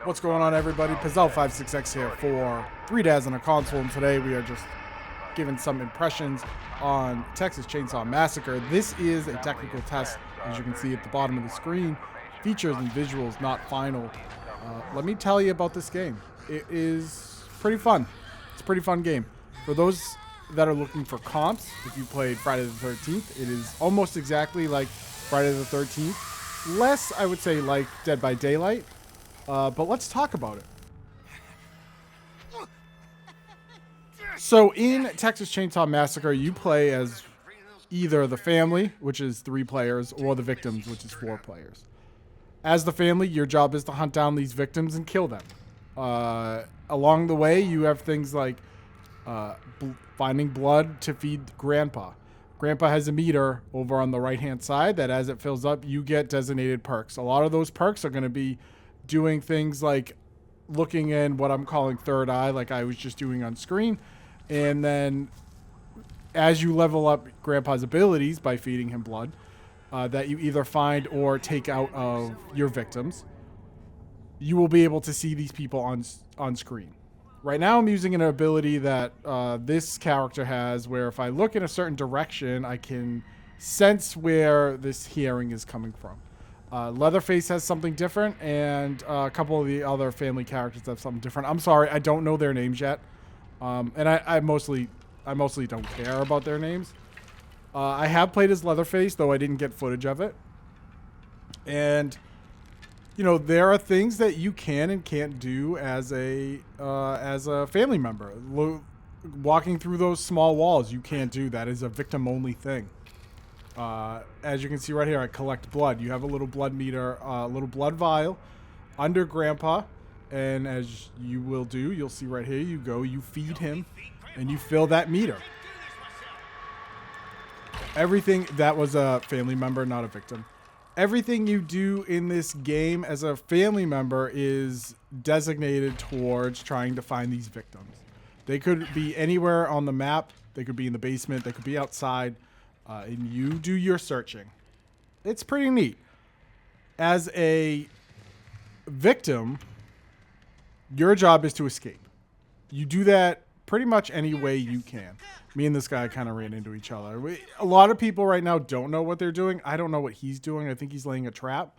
What's going on, everybody? Pizzelle56X here for 3 Dads on a Console, and today we are just giving some impressions on Texas Chainsaw Massacre. This is a technical test, as you can see at the bottom of the screen. Features and visuals not final. Let me tell you about this game. It is pretty fun. It's a pretty fun game. For those that are looking for comps, if you played Friday the 13th, it is almost exactly like Friday the 13th. Less, I would say, like Dead by Daylight. But let's talk about it. So in Texas Chainsaw Massacre, you play as either the family, which is 3 players, or the victims, which is 4 players. As the family, your job is to hunt down these victims and kill them. Along the way, you have things like finding blood to feed Grandpa. Grandpa has a meter over on the right-hand side that as it fills up, you get designated perks. A lot of those perks are going to be doing things like looking in what I'm calling third eye, like I was just doing on screen. And then as you level up Grandpa's abilities by feeding him blood, that you either find or take out of your victims, you will be able to see these people on screen. Right now I'm using an ability that this character has where if I look in a certain direction, I can sense where this hearing is coming from. Leatherface has something different, and a couple of the other family characters have something different. I'm sorry, I don't know their names yet, and I mostly don't care about their names. I have played as Leatherface, though I didn't get footage of it. And you know, there are things that you can and can't do as a family member. Walking through those small walls, you can't do that. Is a victim-only thing. As you can see right here, I collect blood. You have a little blood meter, a little blood vial under Grandpa. And as you will do, you'll see right here, you go, you feed him, and you fill that meter. Everything, that was a family member, not a victim. Everything you do in this game as a family member is designated towards trying to find these victims. They could be anywhere on the map. They could be in the basement. They could be outside. And you do your searching. It's pretty neat. As a victim, your job is to escape. You do that pretty much any way you can. Me and this guy kind of ran into each other. A lot of people right now don't know what they're doing. I don't know what he's doing. I think he's laying a trap.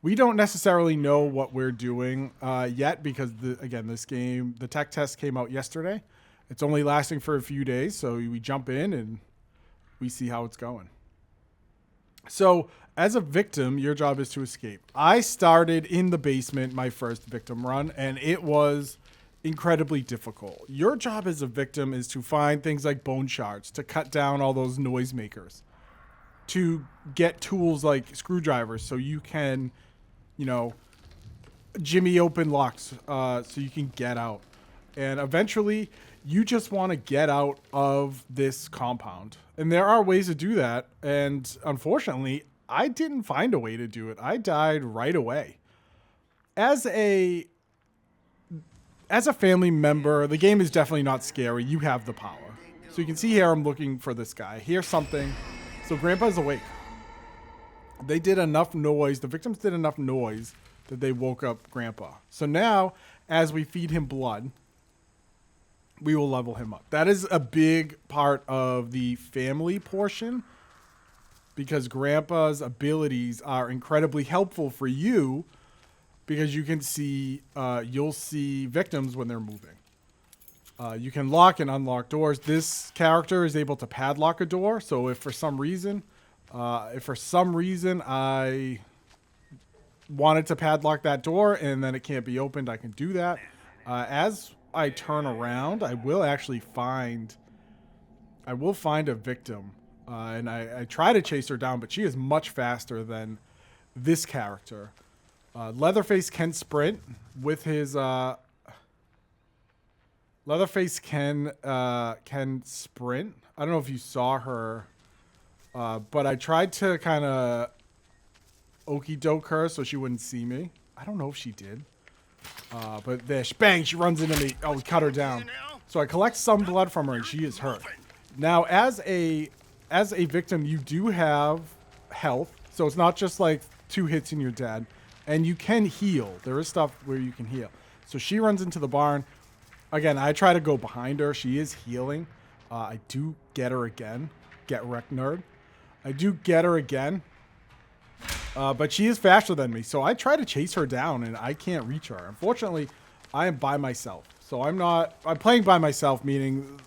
We don't necessarily know what we're doing yet because, again, this game, the tech test came out yesterday. It's only lasting for a few days, so we jump in and we see how it's going. So as a victim, your job is to escape. I started in the basement my first victim run, and it was incredibly difficult. Your job as a victim is to find things like bone shards, to cut down all those noisemakers, to get tools like screwdrivers so you can, you know, jimmy open locks so you can get out. And eventually, you just want to get out of this compound. And there are ways to do that. And unfortunately, I didn't find a way to do it. I died right away. As a family member, the game is definitely not scary. You have the power. So you can see here, I'm looking for this guy. I hear something. So Grandpa's awake. They did enough noise. The victims did enough noise that they woke up Grandpa. So now, as we feed him blood, we will level him up. That is a big part of the family portion because Grandpa's abilities are incredibly helpful for you because you can see, you'll see victims when they're moving. You can lock and unlock doors. This character is able to padlock a door. So if for some reason I wanted to padlock that door and then it can't be opened, I can do that. As I turn around, I will find a victim, and I try to chase her down, but she is much faster than this character. Leatherface can sprint with his Leatherface can sprint. I don't know if you saw her, but I tried to kind of okie doke her so she wouldn't see me. I don't know if she did. But there, bang, she runs into me. Oh, we cut her down. So I collect some blood from her, and she is hurt. Now, as a victim, you do have health. So it's not just like 2 hits and you're dead. And you can heal. There is stuff where you can heal. So she runs into the barn. Again, I try to go behind her. She is healing. I do get her again. Get wrecked, nerd. I do get her again. But she is faster than me. So I try to chase her down, and I can't reach her. Unfortunately, I am by myself. So I'm playing by myself, meaning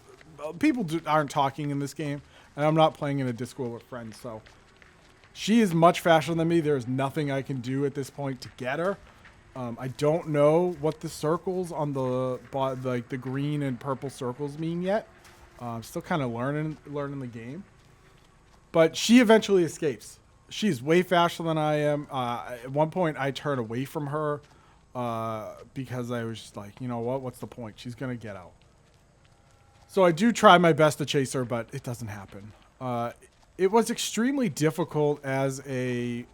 people aren't talking in this game. And I'm not playing in a Discord with friends. So she is much faster than me. There's nothing I can do at this point to get her. I don't know what the circles on like the green and purple circles mean yet. I'm still kind of learning the game. But she eventually escapes. She's way faster than I am. At one point, I turned away from her because I was just like, you know what? What's the point? She's going to get out. So I do try my best to chase her, but it doesn't happen. It was extremely difficult as a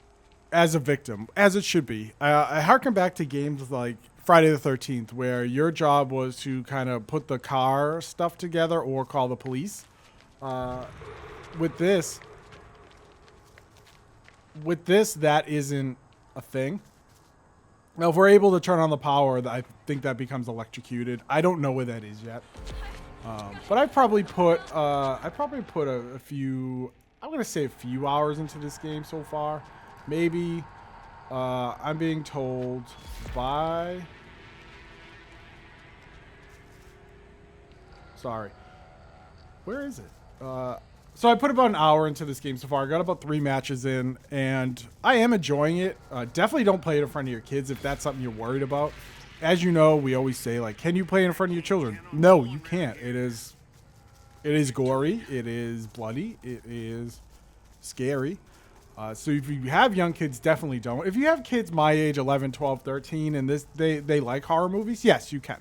victim, as it should be. I harken back to games like Friday the 13th, where your job was to kind of put the car stuff together or call the police. With this, that isn't a thing. Now, if we're able to turn on the power, I think that becomes electrocuted. I don't know where that is yet. But I probably put a few, I'm going to say a few hours into this game so far. Maybe. I'm being told by... Sorry. Where is it? So I put about an hour into this game so far. I got about 3 matches in, and I am enjoying it. Definitely don't play it in front of your kids if that's something you're worried about. As you know, we always say, like, can you play in front of your children? No, you can't. It is gory. It is bloody. It is scary. So if you have young kids, definitely don't. If you have kids my age, 11, 12, 13, and they like horror movies, yes, you can.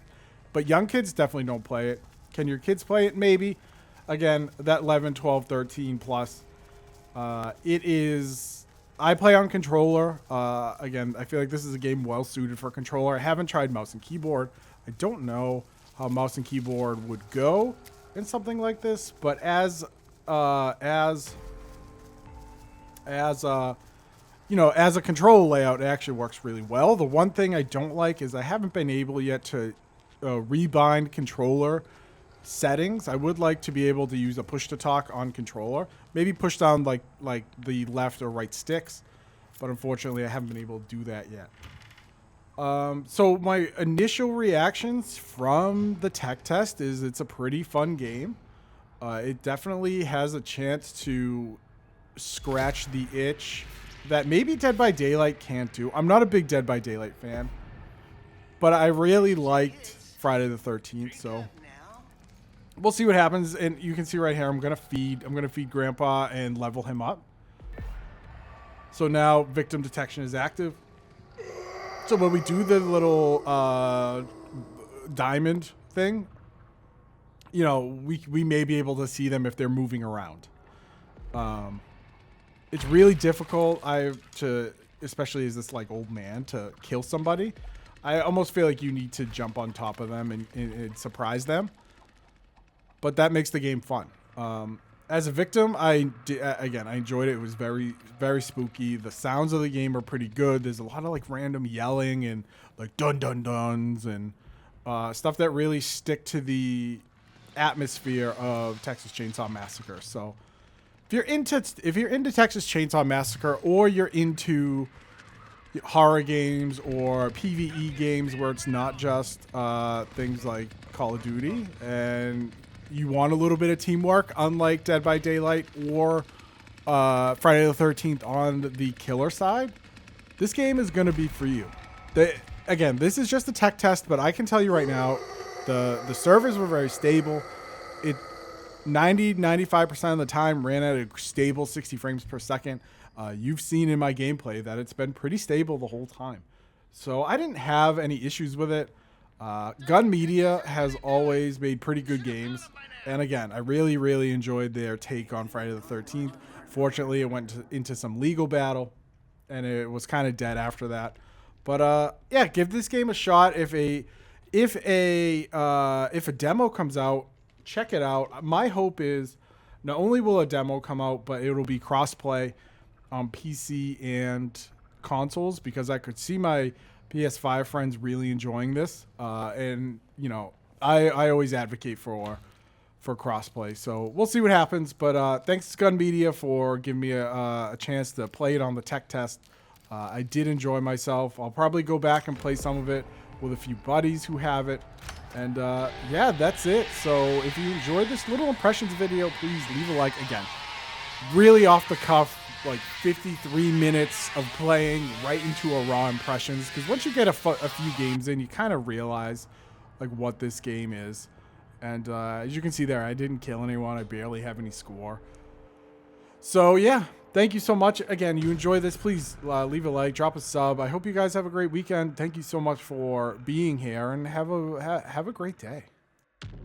But young kids definitely don't play it. Can your kids play it? Maybe. Again, that 11, 12, 13 plus. It is... I play on controller. Again, I feel like this is a game well suited for controller. I haven't tried mouse and keyboard. I don't know how mouse and keyboard would go in something like this, but as a control layout, it actually works really well. The one thing I don't like is I haven't been able yet to rebind controller settings. I would like to be able to use a push to talk on controller, maybe push down like the left or right sticks, but unfortunately I haven't been able to do that yet. So my initial reactions from the tech test is it's a pretty fun game. It definitely has a chance to scratch the itch that maybe Dead by Daylight can't do. I'm not a big Dead by Daylight fan, but I really liked Friday the 13th, so we'll see what happens. And you can see right here, I'm gonna feed Grandpa and level him up. So now victim detection is active. So when we do the little diamond thing, you know, we may be able to see them if they're moving around. It's really difficult especially as this like old man, to kill somebody. I almost feel like you need to jump on top of them and surprise them. But that makes the game fun. As a victim, I enjoyed it. It was very, very spooky. The sounds of the game are pretty good. There's a lot of like random yelling and like dun dun duns and stuff that really stick to the atmosphere of Texas Chainsaw Massacre. So if you're into Texas Chainsaw Massacre, or you're into horror games or PVE games where it's not just things like Call of Duty, and you want a little bit of teamwork, unlike Dead by Daylight or Friday the 13th on the killer side, this game is going to be for you. Again, this is just a tech test, but I can tell you right now, the servers were very stable. It 95% of the time ran at a stable 60 frames per second. You've seen in my gameplay that it's been pretty stable the whole time. So I didn't have any issues with it. Gun Media has always made pretty good games. And again, I really, really enjoyed their take on Friday the 13th. Fortunately, it went into some legal battle, and it was kind of dead after that. But yeah, give this game a shot. If a demo comes out, check it out. My hope is not only will a demo come out, but it'll be crossplay on PC and consoles because I could see my PS5 friends really enjoying this. And, you know, I always advocate for crossplay. So we'll see what happens. But thanks to Gun Media for giving me a chance to play it on the tech test. I did enjoy myself. I'll probably go back and play some of it with a few buddies who have it. And yeah, that's it. So if you enjoyed this little impressions video, please leave a like. Again, really off the cuff, like 53 minutes of playing right into a raw impressions. Because once you get a few games in, you kind of realize like what this game is. And as you can see there, I didn't kill anyone. I barely have any score. So yeah, thank you so much. Again, you enjoy this, please leave a like, drop a sub. I hope you guys have a great weekend. Thank you so much for being here, and have a great day.